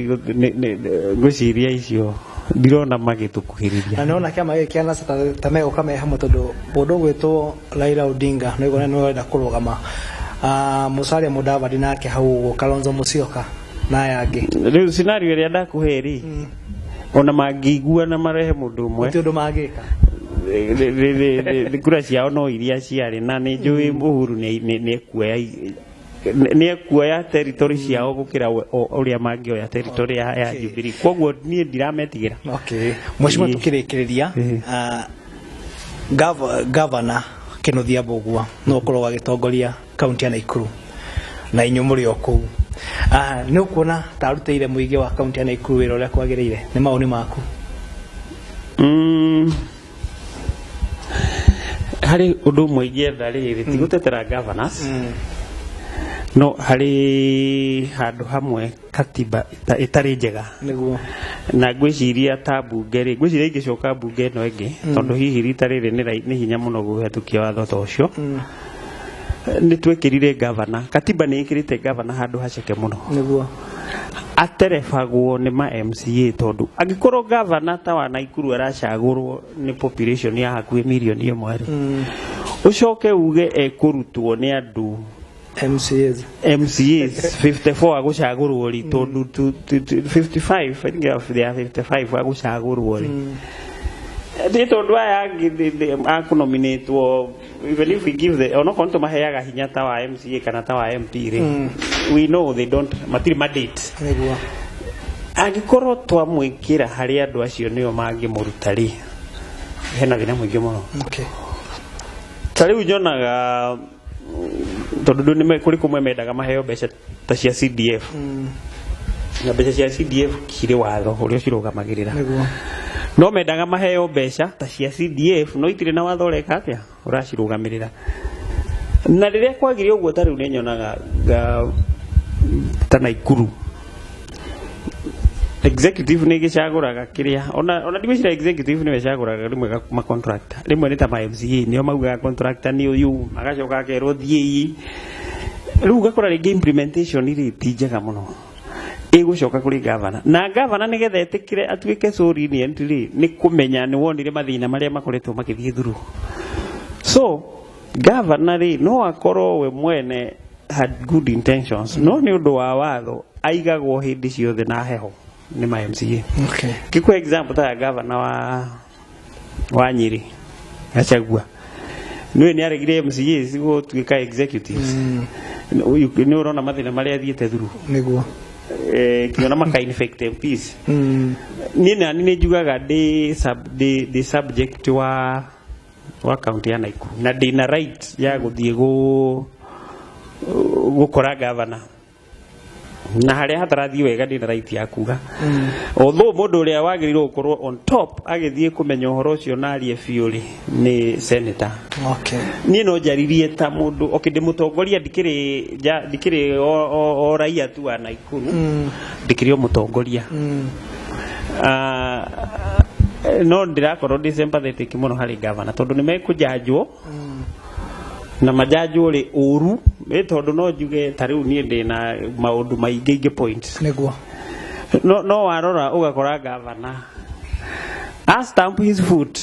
guciria icio ndirona magitukuhiriria naona kama kia NASA tamego kama hamwe tondu mundu gwitwo Raila Odinga no igona no wenda kurugama Musalia Mudavadi nake hau Kalonzo Musyoka na yangi riu scenario ria ndakuheri ona magigua na marehe mundu umwe ti undu magika kura ciao no iria ciari na ni njui Uhuru ni kuoya territory ciao gukira uria mangioya territory ya Jubilee koguo ni ndirametigira Mheshimiwa tukirikiria governor Kinothia Mbugua no kurwa gitongoria kaunti ya Nakuru na inyumuri oku ni ukuona taruteire muigi wa kaunti ya Nakuru wira uria kwagirire ni maoni maku hari undu muigi thariri tigutetera governors no hari handu hamwe katiba itari njega niguo na gwiciria ta bunge ri gwiciria ingicoka bunge no ingi tondu hihi rita riri ni hinya muno guhetukia watho ta ucio ni twekirire governor katiba ni ikirite governor handu haceke muno niguo aterefagwo ni ma MCA tondu angikorwo governor ta wa Nakuru aracagurwo ni population ya hakuhi milioni 1 ucoke uge ekurutwo ni andu MCAs 54 agucagurwo ri tondu 55 I think they are 55 agucagurwo ri tondu aya akunominate even if we give the ono konto maheaga hinya ta wa MCA kana ta wa MP ri we know they don't matiri mandate niguo agikorwo twamwikira hari andu acio nio mangimuruta ri hena thina mwingi muno tariu nyonaga tondu ni kuri kumwe mendaga maheo mbeca ta cia CDF na mbeca cia CDF kire watho uria cirugamagirira no mendaga maheo mbeca ta cia CDF no itire na watho reka atia uracirugamirira na riria kwagire uguo tariu ni nyonaga ta Naikuru executive ni gicaguraga kiria ona ndigwicira executive ni wecaguraga rimwe ma contractor rimwe ni ta ma MCA nio maugaga contractor ni uyu magacoka akerwo thii riu gakora ringi implementation iri tijega muno igucoka kuri governor na governor ni getha etikire atuike so lenient ni kumenya ni wonire mathina maria makoretwo makithie thuru so governor no akorwo we mwene had good intentions no ni undu wa watho aigagwo hindi ciothe na heho ni ma MCA okay kiko example ta governor wa Nyeri Gachagua ni aregire MCA sigo tuika executives ni urona mathina maria athiete thuru niguo kiona maka infect MPs ni njugaga the subject wa county ya Naikuru na dina right ya guthie gukora governor na haria hatarathie wega dina right ya kuga although mundu uria wagirirwo gukorwo on top agithie kumenya uhoro ucio na arie fiuri ni senator okay ni no jaririe ta mundu okinde mutongoria dikire o raia tu wa Naikuru dikire mutongoria no ndirakorwo ndi sympathetic muno hari governor tondu ni mekujajwo na majajwo ri uru tondu no njuge tariu ni ndina maundu maingi points niguo no warora ugakora governor stamp his foot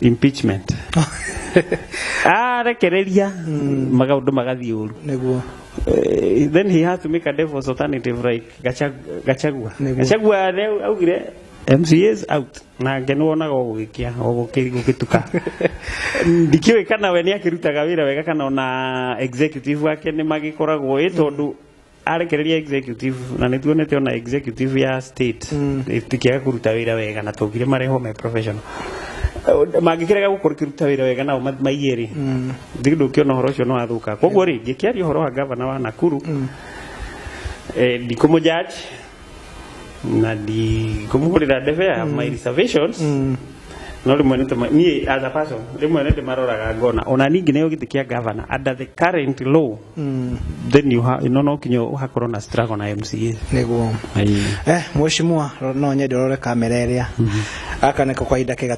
impeachment rekereria maundu magathie uru niguo then he has to make a devil's alternative like Gachagua augire MCAs out na ngeno wonaga gugikia gugituka ndikiwe kana we ni akirutaga wira wega kana ona executive wake ni magikoragwo tondu arekereria executive na ni tuonete ona executive ya state itikiaga kuruta wira wega na tugire mareho me professional magikirega gukora kiruta wira wega na maiyeri ndigindo kiona horo cio no athuka koguo ri gikiaria horo wa governor wa Nakuru ndikomo judge na di kumurira devea my reservations no rimwe ni as a person rimwe nete maroraga ngona ona ningi neyo gitikia governor under the current law then you no kinyo hakorwo na struggle na MCA niguo mheshimiwa no nyende rore kamera iria aka niko kwa ida kega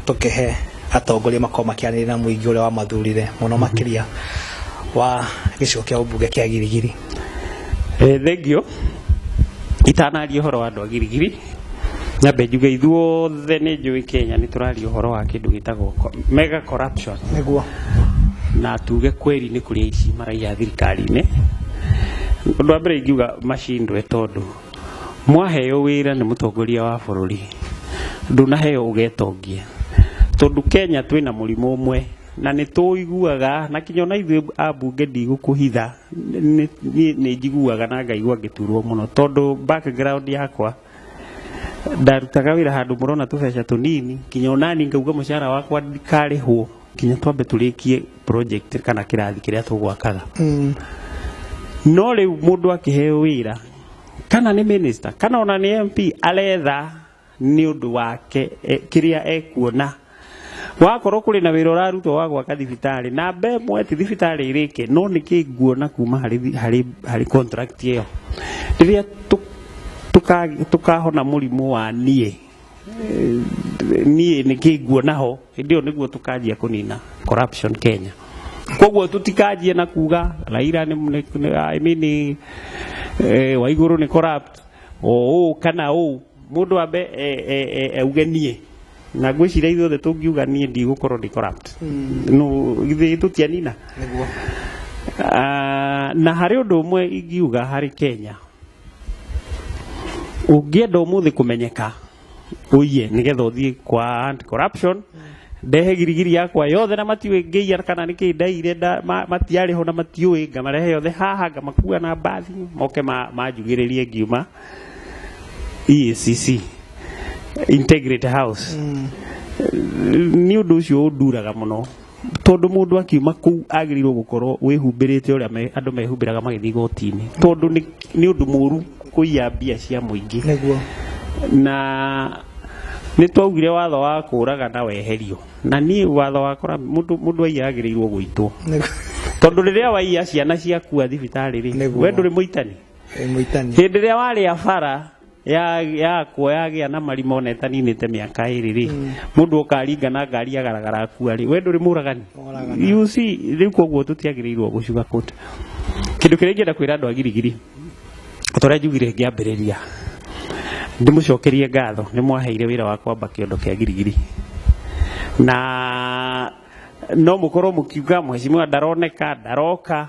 tukihe atongoria makoma kianira na muingi ule wa mathurire muno makiria wa gicigo kia ubunge kia Gilgil thengio itanaria horo wa andu Gilgil nyabe njuge ithuothe ni njui Kenya ni turaria horo wa kindu gitagwo mega corruption niguo na tuge kweri ni kuria ici maraia thirikari-ini undu wa mbere ingiuga macindwe tondu mwaheo wira ni mutongoria wa bururi ndunaheo ugetongia tondu Kenya twina murimu umwe na ni tuiguaga na kinyona ithu abunge ndigukuhitha ni njiguaga na ngaigua ngiturwo muno tondu background yakwa ndarutaga wira handu murona tubeca tunini kinyona ni ngauga mushara wakwa ndikarihwo kinya twambe turikie project kana kirathi kiria tugwakaga no riu mundu akiheo wira kana ni minister kana ona ni MP aletha ni undu wake kiria ekuona wakorwo kuri na wira urarutwo wa gwaka thibitari na mbemwe ti thibitari irike no niki nguona kuma hari contract iyo riria tukahona murimu wa nie niki nguona ho ndio niguo tukanjia kunina corruption Kenya koguo tutikajie na kuga Raila ni I mean Waiguru ni corrupt kana mundu ambe ugenie na gwicira ithuothe tungiuga nie ndigukorwo ndi corrupt no githi tutianina niguo na hari undu umwe ingiuga hari Kenya ungienda umuthi kumenyeka uye nigetha uthie kwa anti corruption ndehe Gilgil yakwa yothe na matiwe ngeia kana nikindaire matiari ho na matiwe ngamarehe yothe haha ngamakua na bathi moke majugiririe ngiuma EACC integrity house ni undu ucio nduraga muno tondu mundu akiuma ku agirirwo gukorwo wihumbirite uria andu mehumbiraga magithii gotini tondu ni undu muru kuiya mbia cia muingi niguo na ni twaugire watho wa kuraga na weherio na ni watho wa kora mundu aiyagirirwo gwitwo tondu riria waia ciana ciakua thibitari ri we nduri muitani hindi riria wari afara ya kuoyagia na marimo neta ninite miaka iri ri mundu ukaringa na ngari agaragara akua ri we nduri muragani you see riu koguo tutiagirirwo gucuga kota kindu kiria ngenda kwira andu a Gilgil utoria njugire ngiambiriria ndimucokerie ngatho ni mwaheire wira wa kwamba kiondo kia Gilgil na no mukorwo mukiuga mheshimiwa daroka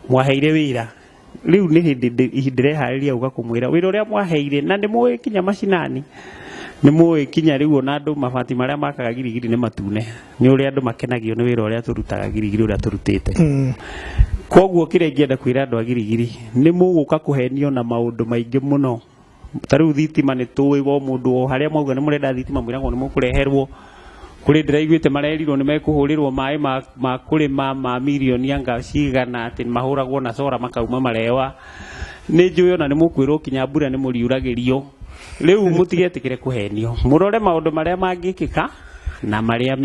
mwaheire wira riu ni hindire hariria uga kumwira wira uria mwaheire na ndi muwe kinya macinani ni muwe kinya riu ona andu mabati maria makaga Gilgil ni matune ni uria andu makenagio ni wira uria turutaga Gilgil uria turutite koguo kire ngenda kwira andu a Gilgil ni muguka kuhenio na maundu maingi muno tariu thitima ni tuwi wo mundu haria mauga ni murenda thitima mwiragwo ni mukureherwo kuri ndiraiguite marerirwo ni mekuhurirwo mai ma kurima ma milioni anga cigana ati mahuragwo na sora makauma marewa ni njuyo na ni mukwirwo kinya mbura ni muriuragirio riu mutigetikire kuhenio murore maundu maria mangikika na maria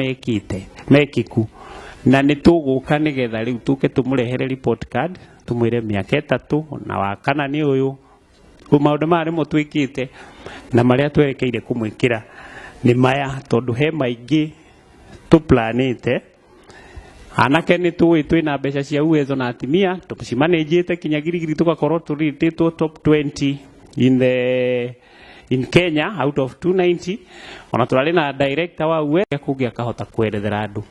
mekiku na ni tuguka nigetha riu tuke tumurehere report card tumwire miaka 3 na wakana ni uyu maundu mari mutwikite na maria twerekeire kumwikira ni maya tondu he maingi tu planete anake ni tuwi twina mbeca cia uwezo na atimia tucimanagite kinya Gilgil tugakorwo turititwo top 20 in Kenya out of 290 ona turari na director wa uwe kugia kahota kwerethera andu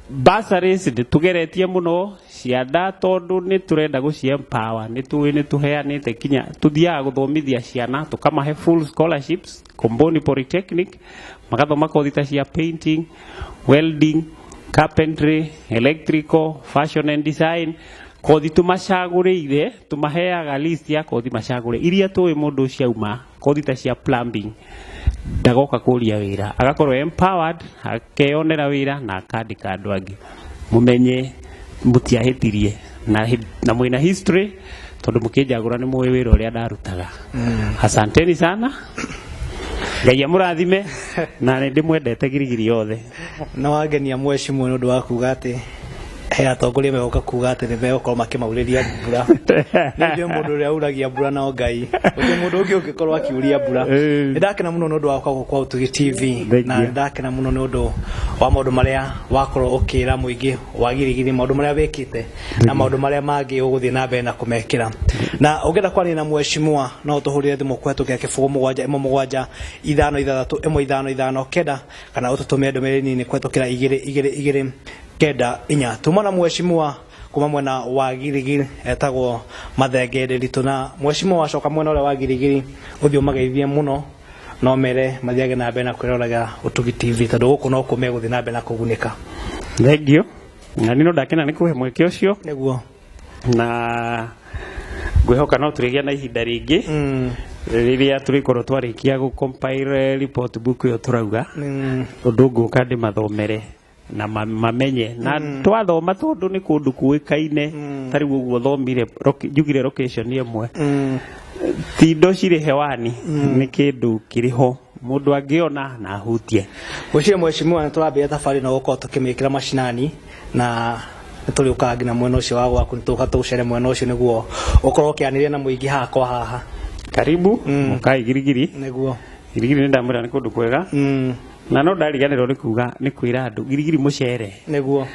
bursaries tugeretie muno cianda tondu ni turenda gucie empower ni tuheanite kinya tuthiaga guthomithia ciana tukamahe full scholarships Komboni Polytechnic magathoma kothi ta cia painting, welding, carpentry, electrical, fashion and design kothi tumacagurire tumaheaga list ya kothi macagure iria tuwi mundu ciauma kothi ta cia plumbing ndagoka kuria wira agakorwo empowered akeonera wira na akandika andu angi mumenye mutiahitirie na mwina history tondu mukinjagura ni muwi wira uria ndarutaga asanteni sana Ngai amurathime na ni ndimwendete Gilgil yothe na wagenia mheshimiwa ndu wa kuga ati he atongoria megoka kuga ati ni megokorwo makimauriria mbura ndio mundu uria uragia mbura na Ngai uti mundu ungi ungikorwo akiuria mbura ndakena muno ndu wakwa kwa Utugi TV na ndakena muno ndu wa maundu maria wakorwo ukira muingi wa Gilgil maundu maria wekite na maundu maria mangi uguthie na mbere na kumekira na ungenda kwani na mheshimiwa no tuhurire thimu kwetu kia kifugo 7 5 6 kenda kana ututumie ndumiriri nini kwetu kira 2 kenda inya tumana mheshimiwa kuma mwena wa Gilgil etagwo Mathenge Ndiritu na mheshimiwa wacoka mwena ule wa Gilgil uthio mageithie muno no mere mathiage na mbere na kwiroraga Utugi TV tondu guku no kume guthie na mbere na kugunika thengio na nino ndakena ni kuhe mweke ucio niguo na ngwihoka no turigia na ihinda ringi riria turikorwo twarikia gu compile report book yo turauga undu nguka ndi mathomere na mamenye na twathoma tondu ni kundu kuikaine tari guo thomire njugire location imwe ti ndo ciri hewani ni kindu kiriho mundu angiona na hutie gucie mheshimiwa twambia tafari no gukorwo tukimikira macinani na tuli ukagina mwena ucio wa gwaku nituka tucere mwena ucio niguo ukorwo kianiria na muingi hakwa haha karibu mukai Gilgil niguo Gilgil ni ndamwira ni kundu kwega na no ndariganirwo ni kuga ni kwira andu Gilgil mucere niguo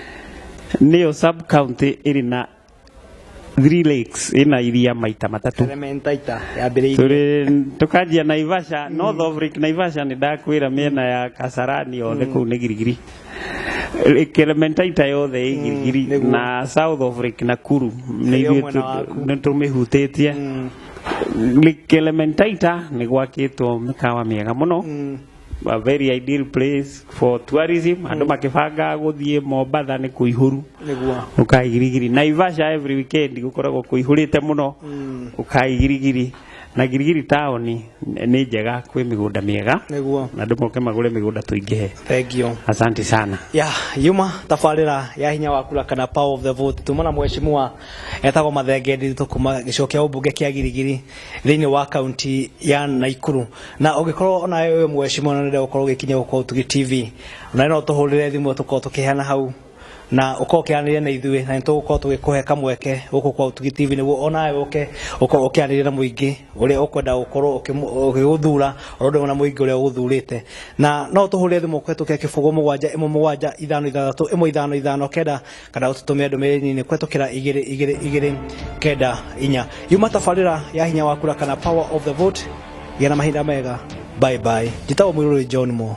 niyo sub county iri na 3 lakes ina iria maita matatu elementaita ya bere tukanjia Naivasha North of Lake Naivasha ni ndakwira miena ya Kasarani yothe kuu ni Gilgil elementaita yothe Gilgil na South of Lake Nakuru ni tumihutitie elementaita ni gwakitwo mikawa miega muno a very ideal place for tourism andu makibanga guthie Mombasa ni kuihuru niguo ukai Gilgil Naivasha every weekend gukoragwo kuihurite muno ukai Gilgil na Gilgil town ni njega kwĩ mĩgũnda mĩega Nĩguo. na andũ moke magũre mĩgũnda tũingĩhe. Thank you. Asante sana. Yuma tabarira ya hinya wa kura kana power of the vote tumana mheshimiwa etagwo Mathenge Ndiritu kuma gĩcigo kĩa ũmbunge kĩa Gilgil thĩinĩ wa kaunti ya Naikuru. Na ũngĩkorwo ona wewe mheshimiwa na ndio ũkorwo ũgĩkinya kwa Utugi TV na no tũhũrĩre thimũ tũkorwo tũkĩheana hau na uko kianĩria na ithuĩ na nĩtũgũkorwo tũgĩkũhe kamweke gũkũ kwa Utugi TV nĩguo onawe ũke ũkorwo ũkĩanĩria na mũingĩ ũrĩa ũkwenda gũkorwo ũkĩgũthura ũrĩa na mũingĩ ũrĩa ũgũthurĩte. Na no tũhũrĩre thimũ kũhetũkĩra kĩbũgũ 71755 kenda kana ũtũtũmĩre ndũmĩrĩri-inĩ kũhetũkĩra 2224. Yuma tabarĩra ya hinya wa kura kana power of the vote. Gĩa na mahinda mega. Bye bye. Njĩtagwo Muiruri Johnmo.